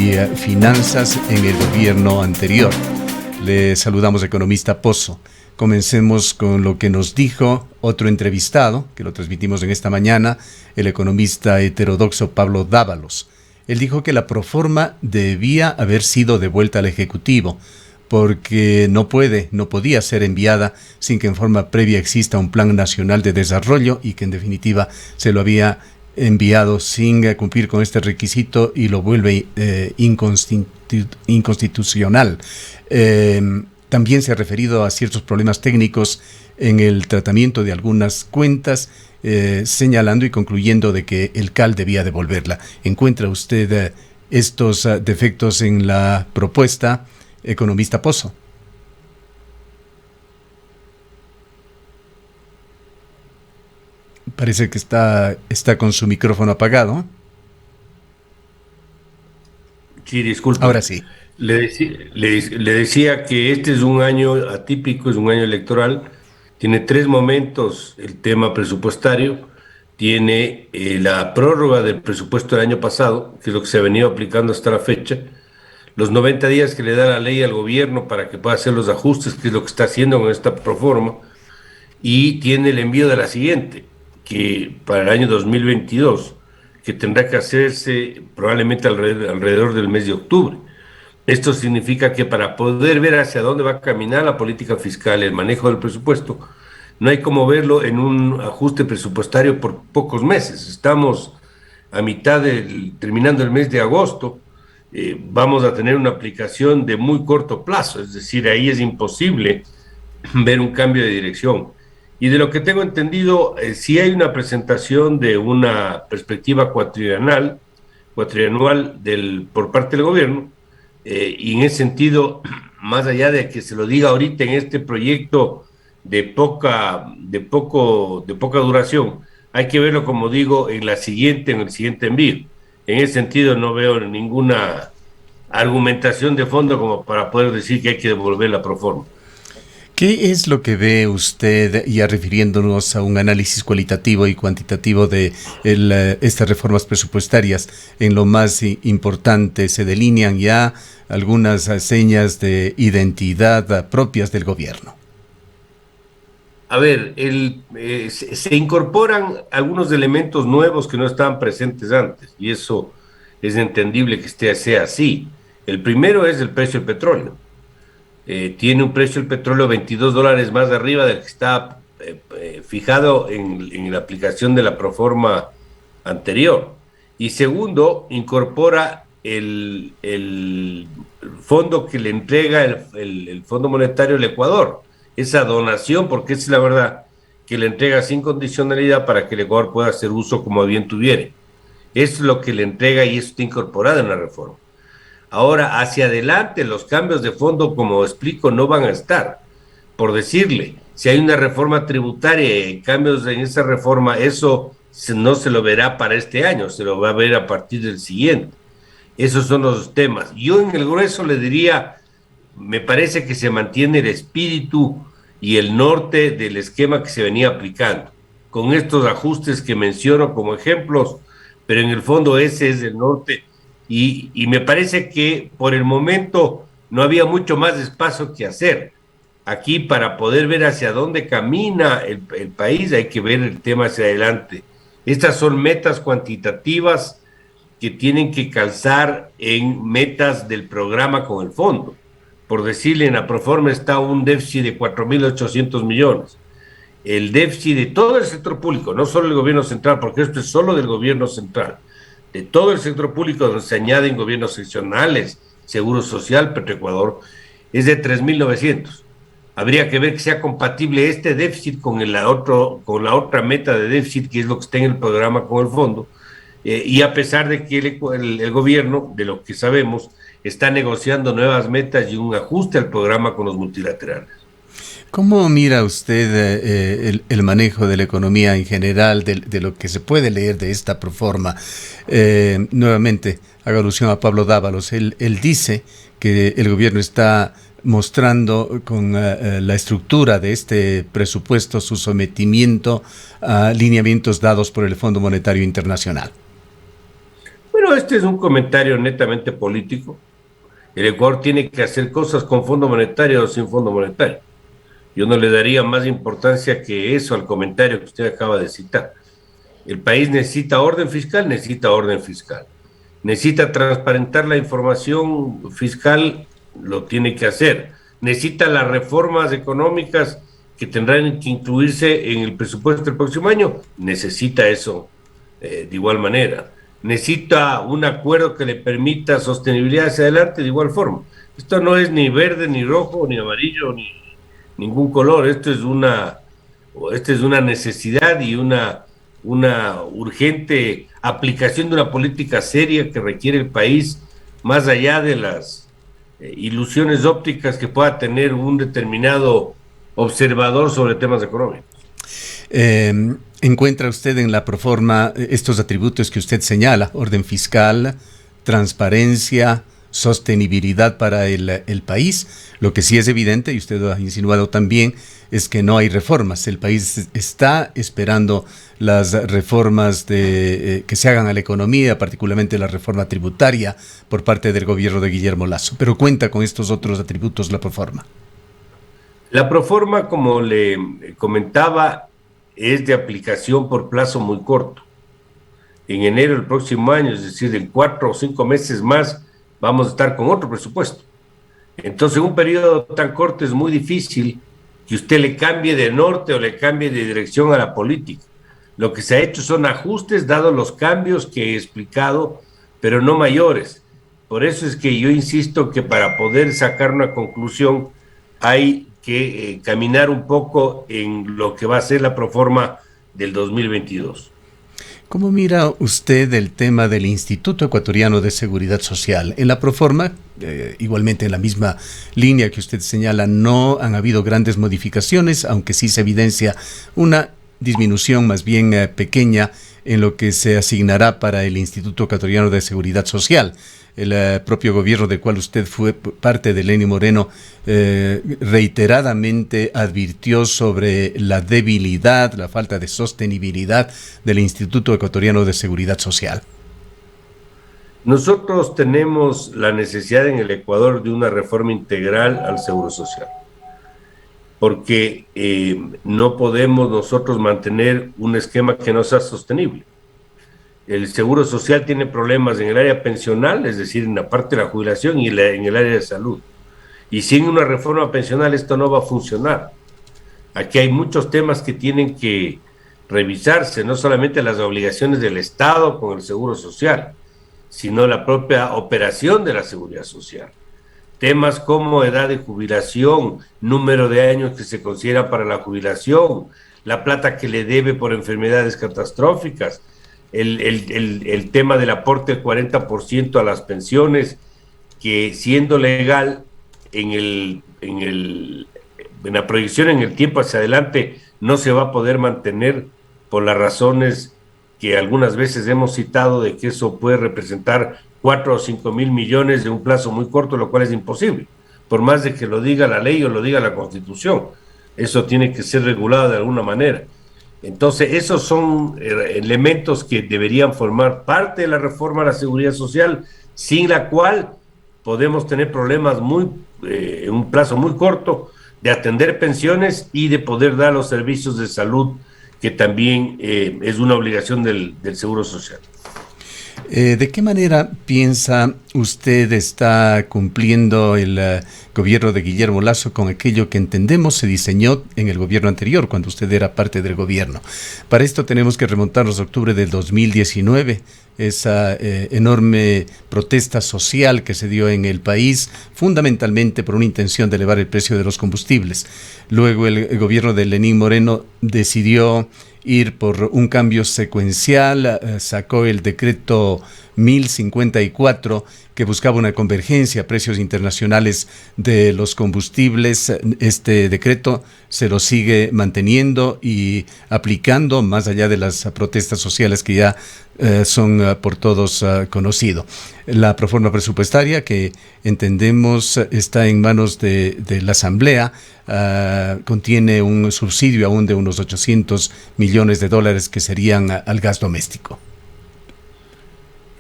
y Finanzas en el gobierno anterior. Le saludamos, economista Pozo. Comencemos con lo que nos dijo otro entrevistado, que lo transmitimos en esta mañana, el economista heterodoxo Pablo Dávalos. Él dijo que la proforma debía haber sido devuelta al Ejecutivo, porque no podía ser enviada sin que en forma previa exista un plan nacional de desarrollo y que en definitiva se lo había enviado sin cumplir con este requisito y lo vuelve inconstitucional. También se ha referido a ciertos problemas técnicos en el tratamiento de algunas cuentas, señalando y concluyendo de que el CAL debía devolverla. ¿Encuentra usted estos defectos en la propuesta, economista Pozo? Parece que está con su micrófono apagado. Sí, disculpe. Ahora sí. Le decía que este es un año atípico, es un año electoral. Tiene tres momentos el tema presupuestario. Tiene la prórroga del presupuesto del año pasado, que es lo que se ha venido aplicando hasta la fecha. Los 90 días que le da la ley al gobierno para que pueda hacer los ajustes, que es lo que está haciendo con esta proforma. Y tiene el envío de la siguiente, que para el año 2022, que tendrá que hacerse probablemente alrededor del mes de octubre. Esto significa que para poder ver hacia dónde va a caminar la política fiscal, el manejo del presupuesto, no hay como verlo en un ajuste presupuestario por pocos meses. Estamos a terminando el mes de agosto, vamos a tener una aplicación de muy corto plazo, es decir, ahí es imposible ver un cambio de dirección. Y de lo que tengo entendido, sí hay una presentación de una perspectiva cuatrianual por parte del gobierno, y en ese sentido, más allá de que se lo diga ahorita en este proyecto de poca duración, hay que verlo, como digo, en el siguiente envío. En ese sentido no veo ninguna argumentación de fondo como para poder decir que hay que devolver la proforma. ¿Qué es lo que ve usted, ya refiriéndonos a un análisis cualitativo y cuantitativo de estas reformas presupuestarias? En lo más importante, ¿se delinean ya algunas señas de identidad propias del gobierno? A ver, se incorporan algunos elementos nuevos que no estaban presentes antes, y eso es entendible que sea así. El primero es el precio del petróleo. Tiene un precio del petróleo $22 más arriba del que está fijado en la aplicación de la proforma anterior. Y segundo, incorpora el fondo que le entrega el Fondo Monetario al Ecuador, esa donación, porque esa es la verdad, que le entrega sin condicionalidad para que el Ecuador pueda hacer uso como bien tuviere. Eso es lo que le entrega y eso está incorporado en la reforma. Ahora, hacia adelante, los cambios de fondo, como explico, no van a estar. Por decirle, si hay una reforma tributaria y cambios en esa reforma, eso no se lo verá para este año, se lo va a ver a partir del siguiente. Esos son los temas. Yo en el grueso le diría, me parece que se mantiene el espíritu y el norte del esquema que se venía aplicando, con estos ajustes que menciono como ejemplos, pero en el fondo ese es el norte. Y me parece que por el momento no había mucho más espacio que hacer. Aquí, para poder ver hacia dónde camina el país, hay que ver el tema hacia adelante. Estas son metas cuantitativas que tienen que calzar en metas del programa con el fondo. Por decirle, en la proforma está un déficit de 4.800 millones. El déficit de todo el sector público, no solo el gobierno central, porque esto es solo del gobierno central, de todo el sector público, donde se añaden gobiernos seccionales, Seguro Social, Petroecuador, es de 3.900. Habría que ver que sea compatible este déficit con la otra meta de déficit, que es lo que está en el programa con el fondo, y a pesar de que el gobierno, de lo que sabemos, está negociando nuevas metas y un ajuste al programa con los multilaterales. ¿Cómo mira usted el manejo de la economía en general, de lo que se puede leer de esta proforma? Nuevamente, hago alusión a Pablo Dávalos. Él dice que el gobierno está mostrando con la estructura de este presupuesto su sometimiento a lineamientos dados por el Fondo Monetario Internacional. Bueno, este es un comentario netamente político. El Ecuador tiene que hacer cosas con fondo monetario o sin fondo monetario. Yo no le daría más importancia que eso al comentario que usted acaba de citar. El país necesita orden fiscal, necesita orden fiscal. Necesita transparentar la información fiscal, lo tiene que hacer. Necesita las reformas económicas que tendrán que incluirse en el presupuesto del próximo año, necesita eso de igual manera. Necesita un acuerdo que le permita sostenibilidad hacia adelante de igual forma. Esto no es ni verde, ni rojo, ni amarillo, ni ningún color. Esto es una necesidad y una urgente aplicación de una política seria que requiere el país, más allá de las ilusiones ópticas que pueda tener un determinado observador sobre temas económicos. ¿Encuentra usted en la proforma estos atributos que usted señala? Orden fiscal, transparencia, sostenibilidad para el país. Lo que sí es evidente, y usted lo ha insinuado también, es que no hay reformas. El país está esperando las reformas que se hagan a la economía, particularmente la reforma tributaria por parte del gobierno de Guillermo Lasso. Pero cuenta con estos otros atributos la proforma. La proforma, como le comentaba, es de aplicación por plazo muy corto. En enero del próximo año, es decir, en 4 o 5 meses más, vamos a estar con otro presupuesto. Entonces, en un periodo tan corto es muy difícil que usted le cambie de norte o le cambie de dirección a la política. Lo que se ha hecho son ajustes, dados los cambios que he explicado, pero no mayores. Por eso es que yo insisto que para poder sacar una conclusión hay que caminar un poco en lo que va a ser la proforma del 2022. ¿Cómo mira usted el tema del Instituto Ecuatoriano de Seguridad Social? En la proforma, igualmente en la misma línea que usted señala, no han habido grandes modificaciones, aunque sí se evidencia una disminución más bien pequeña en lo que se asignará para el Instituto Ecuatoriano de Seguridad Social. El propio gobierno del cual usted fue parte de Lenín Moreno reiteradamente advirtió sobre la debilidad, la falta de sostenibilidad del Instituto Ecuatoriano de Seguridad Social. Nosotros tenemos la necesidad en el Ecuador de una reforma integral al Seguro Social, porque no podemos nosotros mantener un esquema que no sea sostenible. El Seguro Social tiene problemas en el área pensional, es decir, en la parte de la jubilación y en el área de salud. Y sin una reforma pensional esto no va a funcionar. Aquí hay muchos temas que tienen que revisarse, no solamente las obligaciones del Estado con el Seguro Social, sino la propia operación de la Seguridad Social. Temas como edad de jubilación, número de años que se considera para la jubilación, la plata que le debe por enfermedades catastróficas, el tema del aporte del 40% a las pensiones, que siendo legal en la proyección en el tiempo hacia adelante no se va a poder mantener por las razones que algunas veces hemos citado de que eso puede representar 4 o 5 mil millones de un plazo muy corto, lo cual es imposible, por más de que lo diga la ley o lo diga la Constitución. Eso tiene que ser regulado de alguna manera. Entonces, esos son elementos que deberían formar parte de la reforma a la seguridad social, sin la cual podemos tener problemas en un plazo muy corto de atender pensiones y de poder dar los servicios de salud, que también es una obligación del Seguro Social. ¿De qué manera piensa usted está cumpliendo el gobierno de Guillermo Lasso con aquello que entendemos se diseñó en el gobierno anterior, cuando usted era parte del gobierno? Para esto tenemos que remontarnos a octubre del 2019, esa enorme protesta social que se dio en el país, fundamentalmente por una intención de elevar el precio de los combustibles. Luego el gobierno de Lenín Moreno decidió ir por un cambio secuencial, sacó el decreto 1054 que buscaba una convergencia a precios internacionales de los combustibles. Este decreto se lo sigue manteniendo y aplicando más allá de las protestas sociales que ya son por todos conocidos. La proforma presupuestaria, que entendemos está en manos de la Asamblea, contiene un subsidio aún de unos 800 millones de dólares que serían al gas doméstico.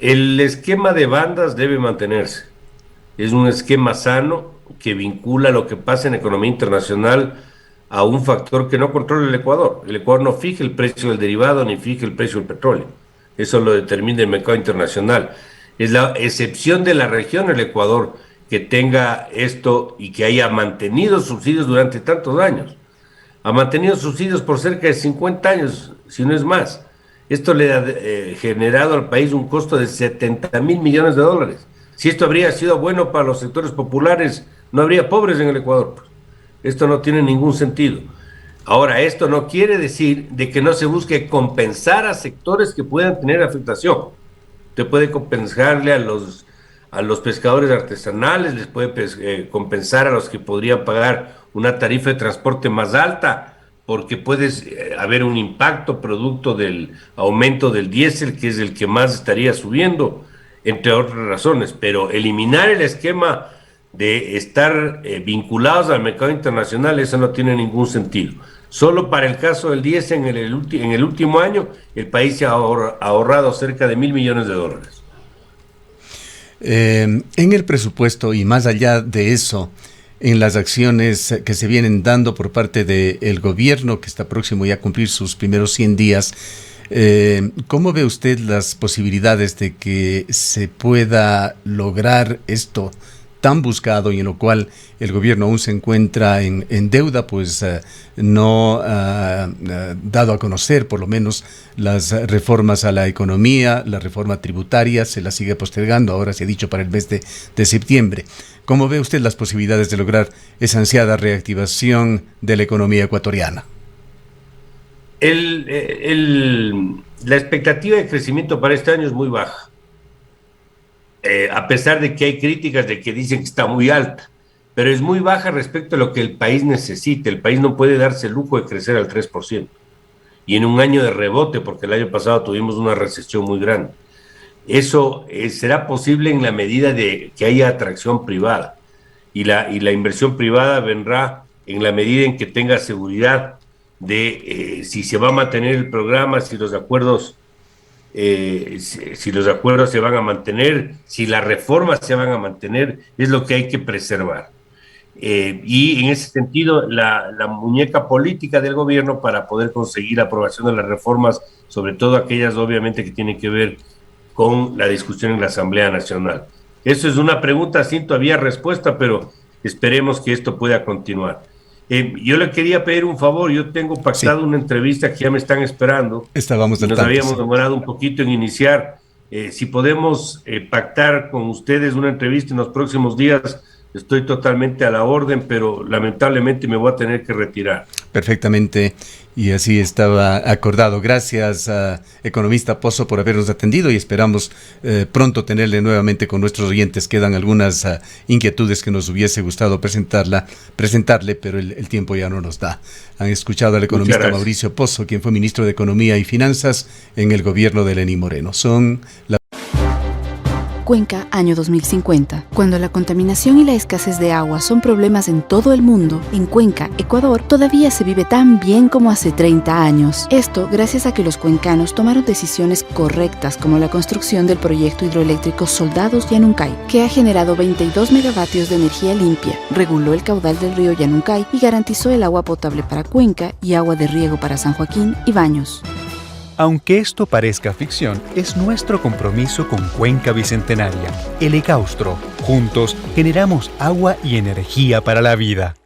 El esquema de bandas debe mantenerse. Es un esquema sano que vincula lo que pasa en economía internacional a un factor que no controla el Ecuador. El Ecuador no fija el precio del derivado ni fija el precio del petróleo. Eso lo determina el mercado internacional. Es la excepción de la región, el Ecuador, que tenga esto y que haya mantenido subsidios durante tantos años. Ha mantenido subsidios por cerca de 50 años, si no es más. Esto le ha generado al país un costo de 70.000 millones de dólares. Si esto habría sido bueno para los sectores populares, no habría pobres en el Ecuador. Esto no tiene ningún sentido. Ahora, esto no quiere decir de que no se busque compensar a sectores que puedan tener afectación. Usted puede compensarle a los pescadores artesanales, les puede compensar a los que podrían pagar una tarifa de transporte más alta, porque puede haber un impacto producto del aumento del diésel, que es el que más estaría subiendo, entre otras razones. Pero eliminar el esquema de estar vinculados al mercado internacional, eso no tiene ningún sentido. Solo para el caso del diésel, en el último año, el país se ha ahorrado cerca de 1.000 millones de dólares. En el presupuesto y más allá de eso, en las acciones que se vienen dando por parte del gobierno, que está próximo ya a cumplir sus primeros 100 días, ¿cómo ve usted las posibilidades de que se pueda lograr esto tan buscado y en lo cual el gobierno aún se encuentra en deuda, pues no ha dado a conocer por lo menos las reformas a la economía, la reforma tributaria se la sigue postergando, ahora se ha dicho para el mes de septiembre. ¿Cómo ve usted las posibilidades de lograr esa ansiada reactivación de la economía ecuatoriana? La expectativa de crecimiento para este año es muy baja. A pesar de que hay críticas de que dicen que está muy alta, pero es muy baja respecto a lo que el país necesita. El país no puede darse el lujo de crecer al 3%. Y en un año de rebote, porque el año pasado tuvimos una recesión muy grande. Eso será posible en la medida de que haya atracción privada. Y la inversión privada vendrá en la medida en que tenga seguridad de si se va a mantener el programa, si los acuerdos se van a mantener, si las reformas se van a mantener, es lo que hay que preservar. Y en ese sentido, la muñeca política del gobierno para poder conseguir la aprobación de las reformas, sobre todo aquellas obviamente que tienen que ver con la discusión en la Asamblea Nacional. Eso es una pregunta sin todavía respuesta, pero esperemos que esto pueda continuar. Yo le quería pedir un favor, yo tengo pactado una entrevista que ya me están esperando. Nos habíamos demorado un poquito en iniciar. Si podemos pactar con ustedes una entrevista en los próximos días, estoy totalmente a la orden, pero lamentablemente me voy a tener que retirar. Perfectamente, y así estaba acordado. Gracias, economista Pozo, por habernos atendido y esperamos pronto tenerle nuevamente con nuestros oyentes. Quedan algunas inquietudes que nos hubiese gustado presentarle, pero el tiempo ya no nos da. Han escuchado al economista Mauricio Pozo, quien fue ministro de Economía y Finanzas en el gobierno de Lenín Moreno. Cuenca, año 2050. Cuando la contaminación y la escasez de agua son problemas en todo el mundo, en Cuenca, Ecuador, todavía se vive tan bien como hace 30 años. Esto gracias a que los cuencanos tomaron decisiones correctas, como la construcción del proyecto hidroeléctrico Soldados Yanuncay, que ha generado 22 megavatios de energía limpia, reguló el caudal del río Yanuncay y garantizó el agua potable para Cuenca y agua de riego para San Joaquín y Baños. Aunque esto parezca ficción, es nuestro compromiso con Cuenca Bicentenaria, el Ecaustro. Juntos generamos agua y energía para la vida.